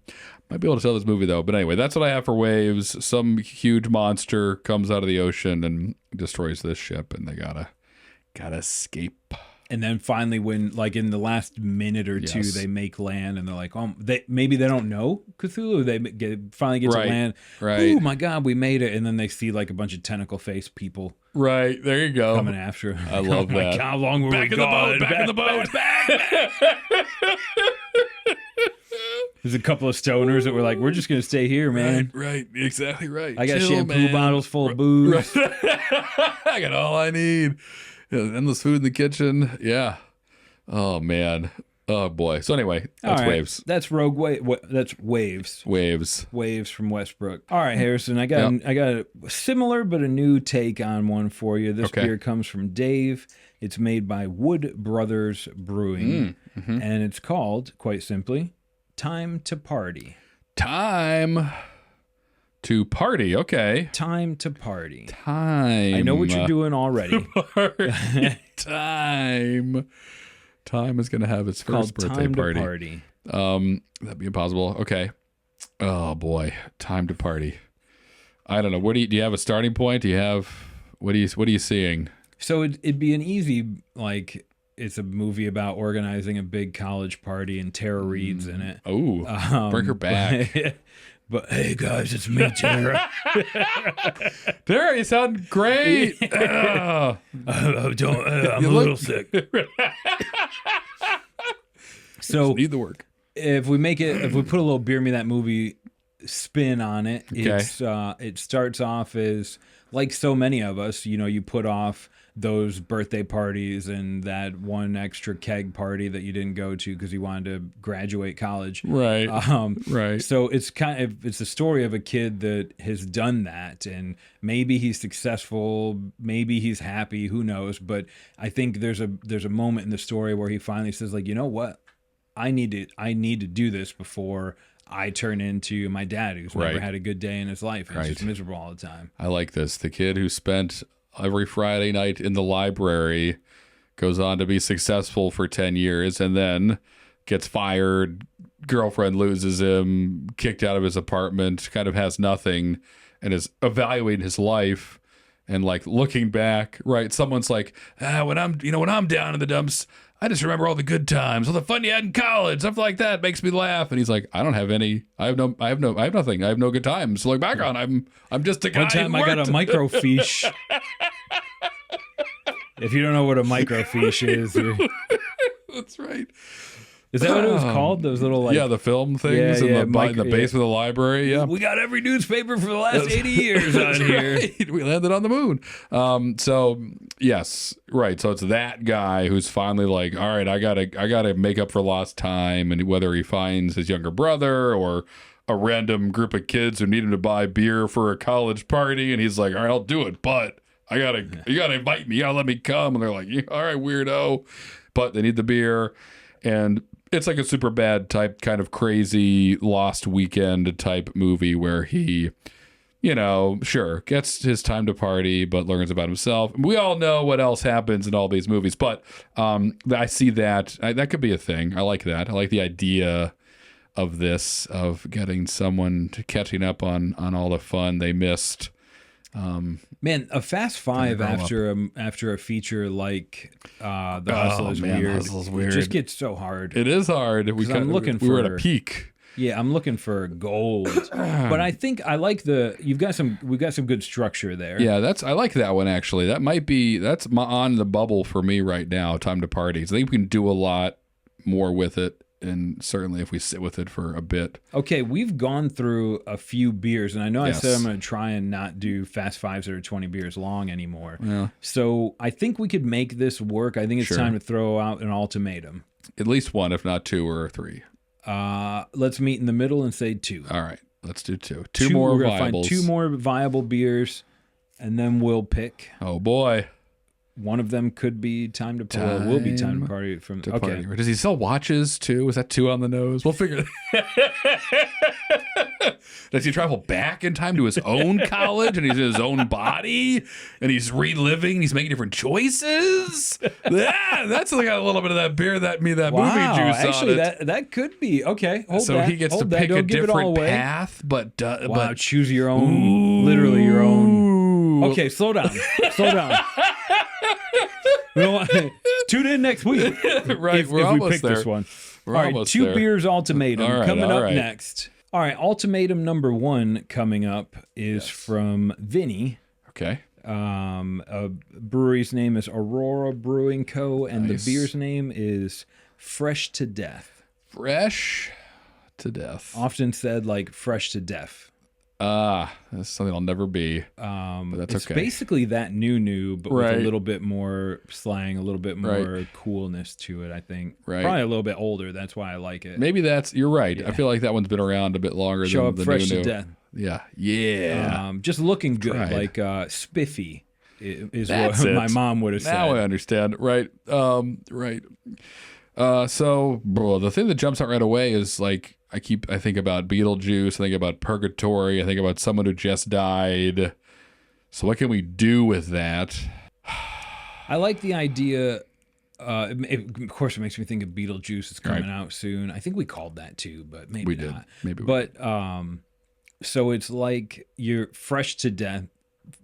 Might be able to sell this movie though. But anyway, that's what I have for waves. Some huge monster comes out of the ocean and destroys this ship, and they gotta escape. And then finally, when like in the last minute or two, they make land, and they're like, "Oh, maybe they don't know Cthulhu." They finally get to land. Right. Oh my God, we made it! And then they see like a bunch of tentacle face people. Right. There you go. Coming after him. I love that. God, how long were Back we in the gone? boat, back in the boat. There's a couple of stoners that were like, "We're just gonna stay here, man." Right. Exactly right. I got Chill, shampoo man. bottles full of booze. I got all I need. Endless food in the kitchen. Yeah. Oh man. Oh boy. So anyway, that's waves. That's Rogue Wave. That's waves. Waves. Waves from Westbrook. All right, Harrison. I got a similar but a new take on one for you. This beer comes from Dave. It's made by Wood Brothers Brewing, and it's called, quite simply, Time to party. Time to party. Okay. Time to party. Time. I know what you're doing already. Time. Time is going to have its first birthday time party. To party. That'd be impossible. Okay. Oh boy. Time to party. I don't know. Do you have a starting point? Do you have, what are you seeing? So it'd be an easy, like, it's a movie about organizing a big college party and Tara Reid's in it. Oh, bring her back. But hey guys, it's me, Tara. Tara, you sound great. I'm a little sick. So need the work. If we put a little Beer Me That Movie spin on it, okay. It starts off as, like so many of us, you put off those birthday parties and that one extra keg party that you didn't go to because you wanted to graduate college. Right. Right. So it's it's the story of a kid that has done that, and maybe he's successful, maybe he's happy, who knows? But I think there's a moment in the story where he finally says, like, you know what? I need to do this before I turn into my dad, who's never had a good day in his life and is just miserable all the time. I like this. The kid who spent every Friday night in the library goes on to be successful for 10 years and then gets fired, girlfriend loses him, kicked out of his apartment, kind of has nothing, and is evaluating his life and like looking back, right? Someone's like, when I'm down in the dumps, I just remember all the good times, all the fun you had in college, stuff like that makes me laugh. And he's like, I don't have any. I have nothing. I have no good times to look back on. I'm just a guy. One time I got a microfiche. If you don't know what a microfiche is, that's right. Is that what it was called? Those little the film things in the basement of the library. Yeah, we got every newspaper for the last 80 years on here. Right. We landed on the moon. So yes, right. So it's that guy who's finally like, all right, I gotta make up for lost time, and whether he finds his younger brother or a random group of kids who need him to buy beer for a college party, and he's like, all right, I'll do it, but you gotta invite me, you gotta let me come, and they're like, yeah, all right, weirdo, but they need the beer. And it's like a super bad type, kind of crazy Lost Weekend type movie where he, sure, gets his time to party, but learns about himself. We all know what else happens in all these movies, but I see that. That could be a thing. I like that. I like the idea of this, of getting someone to catching up on all the fun they missed. Man, a Fast Five after a feature like The Hustle is weird. Hustle's weird. It just gets so hard. It is hard. We were at a peak. Yeah, I'm looking for gold. But I think I like we've got some good structure there. Yeah, I like that one actually. That's on the bubble for me right now, Time to Party. I think we can do a lot more with it. And certainly if we sit with it for a bit. Okay, we've gone through a few beers, and I know I said I'm going to try and not do Fast Fives that are 20 beers long anymore. Yeah. So I think we could make this work. I think it's time to throw out an ultimatum. At least one, if not two or three. Let's meet in the middle and say two. All right, let's do two. Two more we're viables. Find two more viable beers, and then we'll pick. Oh, boy. One of them could be Time to Party. Will be Time to Party. Party. Does he sell watches too? Is that two on the nose? We'll figure. Does he travel back in time to his own college and he's in his own body and he's reliving? He's making different choices. Yeah, that's like a little bit of that beer that movie juice actually, on it. That could be okay. He gets to pick a different path, but choose your own, literally your own. Okay, slow down. Tune in next week. Right, if we pick this one. All right, two beers ultimatum coming up next. All right, ultimatum number one coming up is from Vinny. Okay. A brewery's name is Aurora Brewing Co. And the beer's name is Fresh to Death. Fresh to Death. Often said like fresh to death. That's something I'll never be. But that's it's okay. Basically that new, but with a little bit more slang, a little bit more coolness to it, I think. Right. Probably a little bit older. That's why I like it. Maybe you're right. Yeah. I feel like that one's been around a bit longer Show than up the fresh new. to death. Yeah. Yeah. Just looking good, like spiffy is that's what it. my mom would have said. Now I understand. Right. Right. So, bro, the thing that jumps out right away is like, I think about Beetlejuice. I think about purgatory. I think about someone who just died. So what can we do with that? I like the idea. Of course, it makes me think of Beetlejuice. It's coming out soon. I think we called that too, but maybe we not. Did. Maybe. But so it's like you're fresh to death.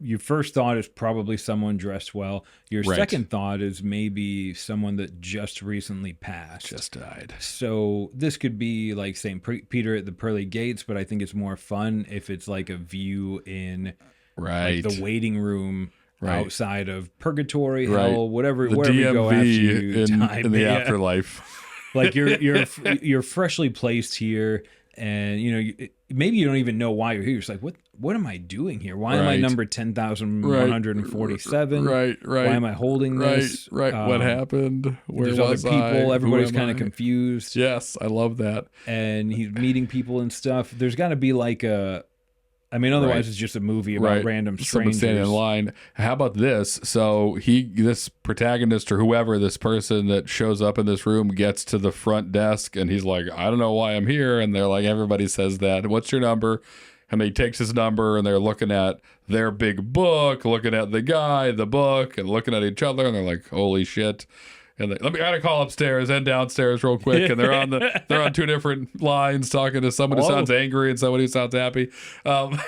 Your first thought is probably someone dressed well. Your second thought is maybe someone that just recently passed. Just died. So this could be like St. Peter at the Pearly Gates, but I think it's more fun if it's like a view in like the waiting room outside of purgatory, hell, whatever, the wherever DMV you go after you die. In the afterlife. Like you're freshly placed here. And, you know, maybe you don't even know why you're here. You're just like, what am I doing here? Why am I number 10,147? Right. Why am I holding this? Right. What happened? Where there's was other people. I? Everybody's kind of confused. Yes, I love that. And he's meeting people and stuff. There's got to be like otherwise it's just a movie about random strangers. Someone standing in line. How about this? So this protagonist or whoever, this person that shows up in this room gets to the front desk and he's like, I don't know why I'm here. And they're like, everybody says that. What's your number? And he takes his number and they're looking at their big book, looking at the guy, the book, and looking at each other. And they're like, holy shit. And I gotta call upstairs and downstairs real quick, and they're on two different lines talking to someone who sounds angry and someone who sounds happy, and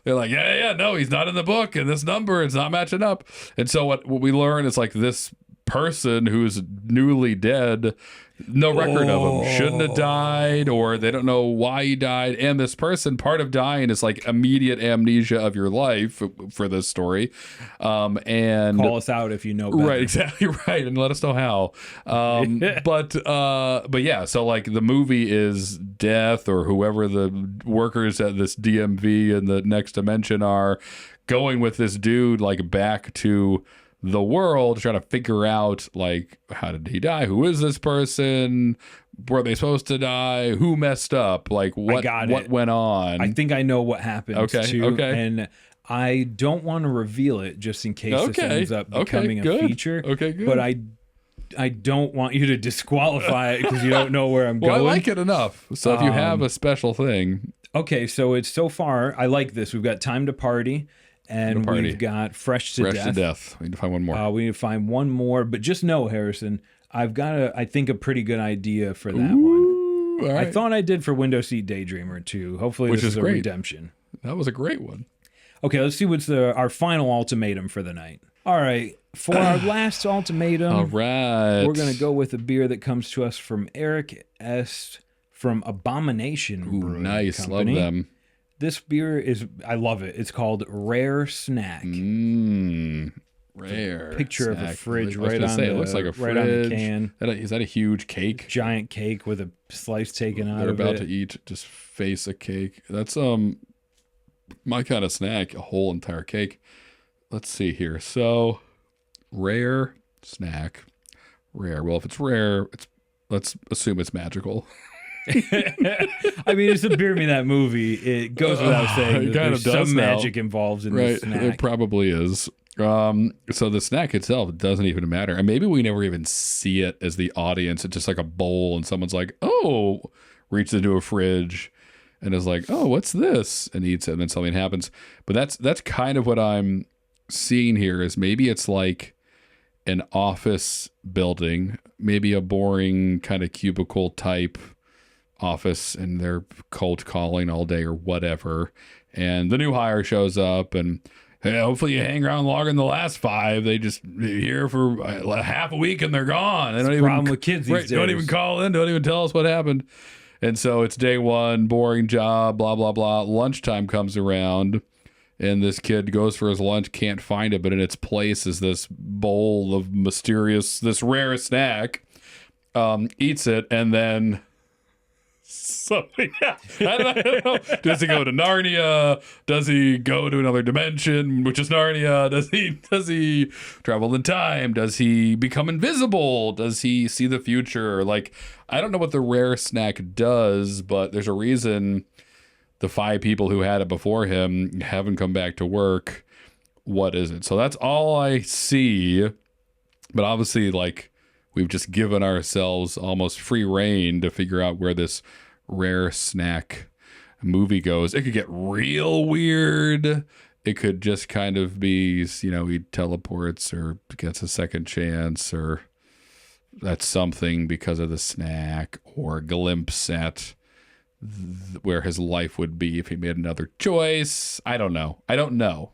they're like, no, he's not in the book, and this number is not matching up. And so what we learn is like this person who's newly dead, no record of him, shouldn't have died, or they don't know why he died. And this person, part of dying is like immediate amnesia of your life for this story. And call us out if you know better. Right, exactly right, and let us know how. But yeah, so like the movie is death, or whoever the workers at this DMV in the next dimension are, going with this dude like back to the world, trying to figure out like, how did he die? Who is this person? Were they supposed to die? Who messed up? Like what went on? I think I know what happened too. Okay. And I don't want to reveal it just in case this ends up becoming a feature. Okay, good. But I don't want you to disqualify it because you don't know where I'm going. I like it enough. So if you have a special thing. Okay, so it's so far, I like this. We've got Time to Party. And we've got Fresh to Death. We need to find one more. We need to find one more. But just know, Harrison, I've got, I think, a pretty good idea for that one. All right. I thought I did for Window Seat Daydreamer, too. Hopefully this is a redemption. That was a great one. Okay, let's see what's our final ultimatum for the night. All right. For our last ultimatum, we're going to go with a beer that comes to us from Eric S. from Abomination Brewing nice. Company. Love them. This beer I love it. It's called Rare Snack. Rare. Picture snack. of a fridge it looks like a fridge. Right on the can. Is that a huge cake? Giant cake with a slice taken out of it. They're about to eat, just face a cake. That's my kind of snack, a whole entire cake. Let's see here. So, rare snack. Rare. Well, if it's rare, let's assume it's magical. I mean, it's a Beer Me That movie. It goes without saying that there's some magic involved in this snack. It probably is. So the snack itself doesn't even matter. And maybe we never even see it as the audience. It's just like a bowl and someone's like, oh, reaches into a fridge and is like, oh, what's this? And eats it and then something happens. But that's kind of what I'm seeing here is maybe it's like an office building, maybe a boring kind of cubicle type office, and they're cold calling all day or whatever. And the new hire shows up and, hey, hopefully you hang around longer than the last 5. They just here for half a week and they're gone. They don't even problem with kids these days. Don't even call in. Don't even tell us what happened. And so it's day 1, boring job, blah, blah, blah. Lunchtime comes around and this kid goes for his lunch, can't find it, but in its place is this bowl of this rare snack, eats it, and then... So, yeah, I don't know. Does he go to Narnia? Does he go to another dimension, which is Narnia? Does he travel in time? Does he become invisible? Does he see the future? Like, I don't know what the rare snack does, but there's a reason the 5 people who had it before him haven't come back to work. What is it? So that's all I see. But obviously, like, we've just given ourselves almost free reign to figure out where this rare snack movie goes. It could get real weird. It could just kind of be, he teleports or gets a second chance, or that's something because of the snack, or a glimpse at where his life would be if he made another choice. I don't know.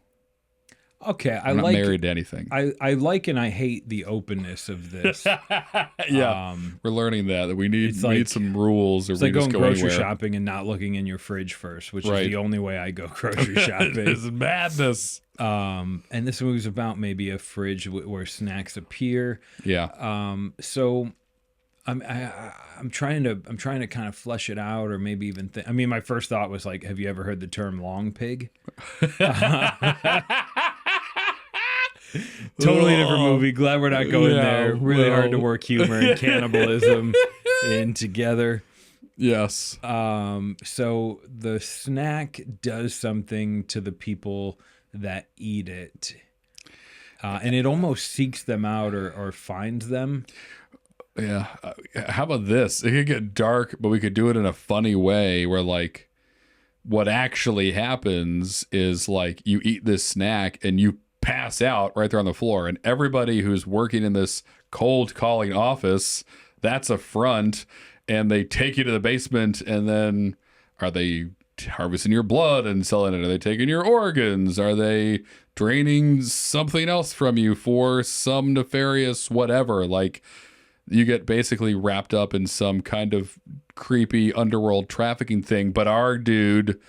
Okay, I'm not married to anything. I like and I hate the openness of this. Yeah, we're learning that we need some rules, or it's we like just going go grocery anywhere. shopping and not looking in your fridge first, which Right. is the only way I go grocery shopping. It's madness. And this movie's about maybe a fridge where snacks appear. Yeah. So I'm trying to kind of flesh it out, or maybe even I mean, my first thought was like, have you ever heard the term long pig? Totally different movie. Glad we're not going there. Really hard to work humor and cannibalism in together. Yes. So the snack does something to the people that eat it. And it almost seeks them out or finds them. Yeah. How about this? It could get dark, but we could do it in a funny way where, like, what actually happens is, like, you eat this snack and you pass out right there on the floor, and everybody who's working in this cold calling office, that's a front, and they take you to the basement, and then are they harvesting your blood and selling it? Are they taking your organs? Are they draining something else from you for some nefarious whatever? Like, you get basically wrapped up in some kind of creepy underworld trafficking thing, but our dude,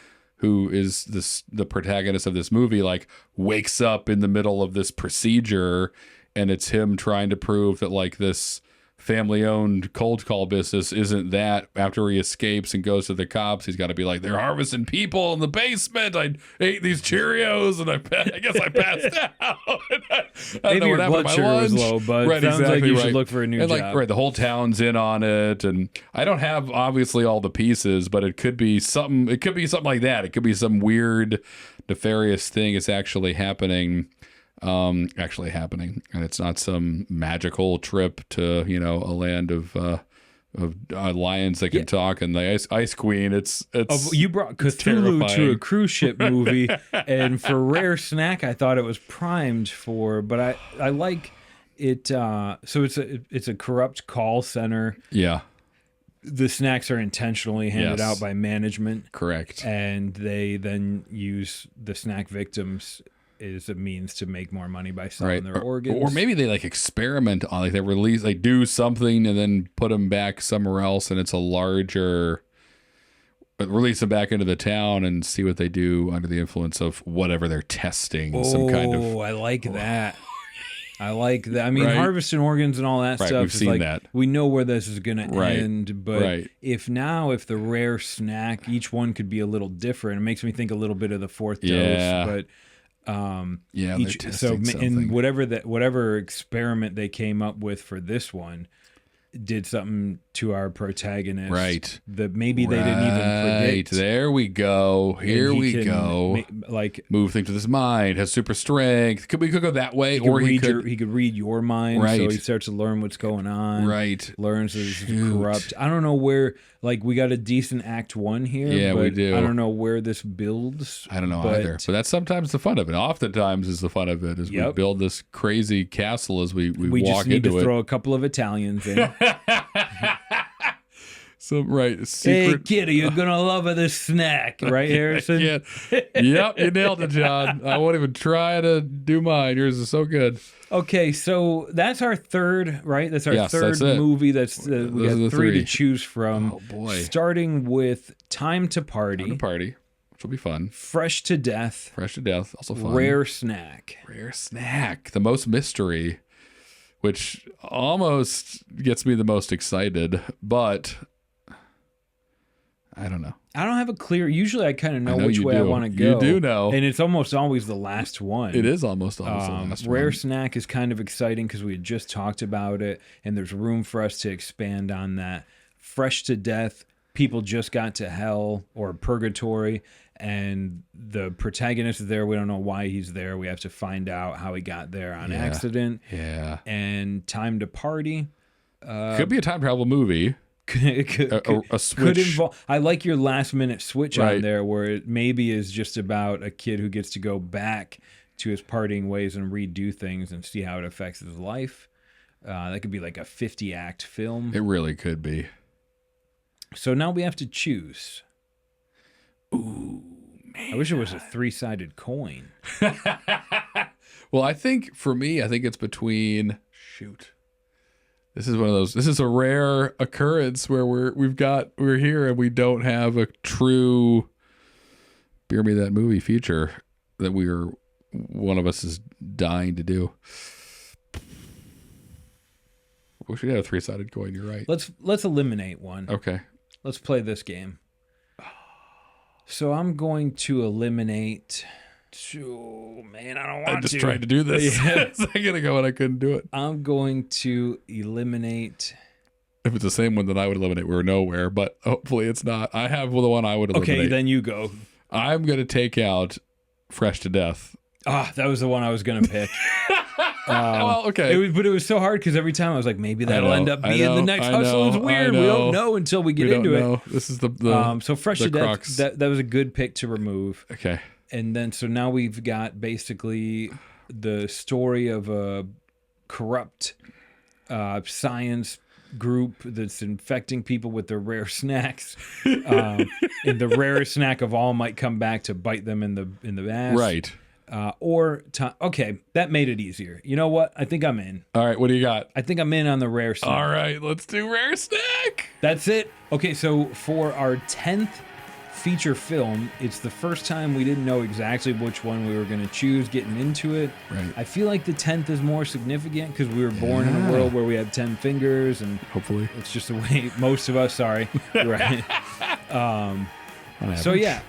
who is the protagonist of this movie, like, wakes up in the middle of this procedure, and it's him trying to prove that, like, this family-owned cold call business isn't that. After he escapes and goes to the cops, he's got to be like, they're harvesting people in the basement. I ate these Cheerios, and I guess I passed out. I Maybe your blood sugar was low, but right, sounds exactly like you right. should look for a new and job. like, right, the whole town's in on it, and I don't have obviously all the pieces, but it could be something. It could be something like that. It could be some weird, nefarious thing is actually happening. And it's not some magical trip to a land of lions that can talk and the ice queen. It's you brought Cthulhu to a cruise ship movie, and for rare snack, I thought it was primed for. But I like it. So it's a corrupt call center. Yeah. The snacks are intentionally handed out by management. Correct. And they then use the snack victims as a means to make more money by selling their organs. Or maybe they like experiment on, like, they do something and then put them back somewhere else, and it's a larger, release them back into the town and see what they do under the influence of whatever they're testing. Some kind of. Oh, I like that. I like that. I mean, harvesting organs and all that stuff. We've seen that. We know where this is going to end, but if the rare snack, each one could be a little different, it makes me think a little bit of the fourth dose, but they're testing something. And whatever experiment they came up with for this one did something to our protagonist, right? That maybe they didn't even predict. There we go. Here we go. Move things with his mind. Has super strength. We could go that way, he could read your mind. Right. So he starts to learn what's going on. Right. Learns that it's corrupt. I don't know where. Like, we got a decent Act 1 here. Yeah, but we do. I don't know where this builds. I don't know either. But that's sometimes the fun of it. Oftentimes is the fun of it, is we build this crazy castle as we walk into it. We just need to throw a couple of Italians in. Secret. Hey, kid, you're gonna love this snack, right, Harrison? Yep, you nailed it, John. I won't even try to do mine. Yours is so good. Okay, so that's our third, right? That's our third movie. We got three to choose from. Oh boy! Starting with Time to Party. Time to Party, which will be fun. Fresh to Death. Also fun. Rare Snack. The most mystery, which almost gets me the most excited, but I don't know. I don't have a clear. Usually, I kind of know which way I want to go. You do know, and it's almost always the last one. It is almost always the last one. Rare Snack is kind of exciting because we had just talked about it, and there's room for us to expand on that. Fresh to Death, people just got to hell or purgatory, and the protagonist is there. We don't know why he's there. We have to find out how he got there on accident. Yeah. And Time to Party. Could be a time travel movie. A switch. Could involve. I like your last minute switch Right. on there, where it maybe is just about a kid who gets to go back to his parting ways and redo things and see how it affects his life. That could be like a 50-act film. It really could be. So now we have to choose. Ooh, man. I wish it was a 3-sided coin. Well, I think for me, it's between. Shoot. This is one of those. This is a rare occurrence where we're here and we don't have a true Beer Me That Movie feature that one of us is dying to do. We should have a 3-sided coin. You're right. Let's eliminate one. Okay. Let's play this game. So I'm going to eliminate. Oh, man, I don't want to. I just tried to do this. Yeah. A second ago and I couldn't do it. I'm going to eliminate. If it's the same one, then I would eliminate We're Nowhere, but hopefully it's not. I have the one I would eliminate. Okay, then you go. I'm going to take out Fresh to Death. That was the one I was going to pick. Well, okay. But it was so hard because every time I was like, maybe that'll end up being the next hustle. It's weird. We don't know until we get into it. This is the so Fresh to Death, that was a good pick to remove. Okay. And then so now we've got basically the story of a corrupt science group that's infecting people with their rare snacks. And the rarest snack of all might come back to bite them in the ass. Right. Okay, that made it easier. You know what? I think I'm in. All right, what do you got? I think I'm in on the rare snack. All right, let's do rare snack. That's it. Okay, so for our 10th feature film, it's the first time we didn't know exactly which one we were going to choose getting into it. Right. I feel like the 10th is more significant because we were born in a world where we had 10 fingers, and hopefully it's just the way most of us, sorry. Right. So yeah,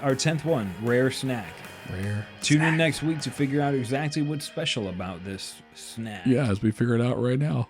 our 10th one, rare snack. Tune in next week to figure out exactly what's special about this snack. Yeah, as we figure it out right now.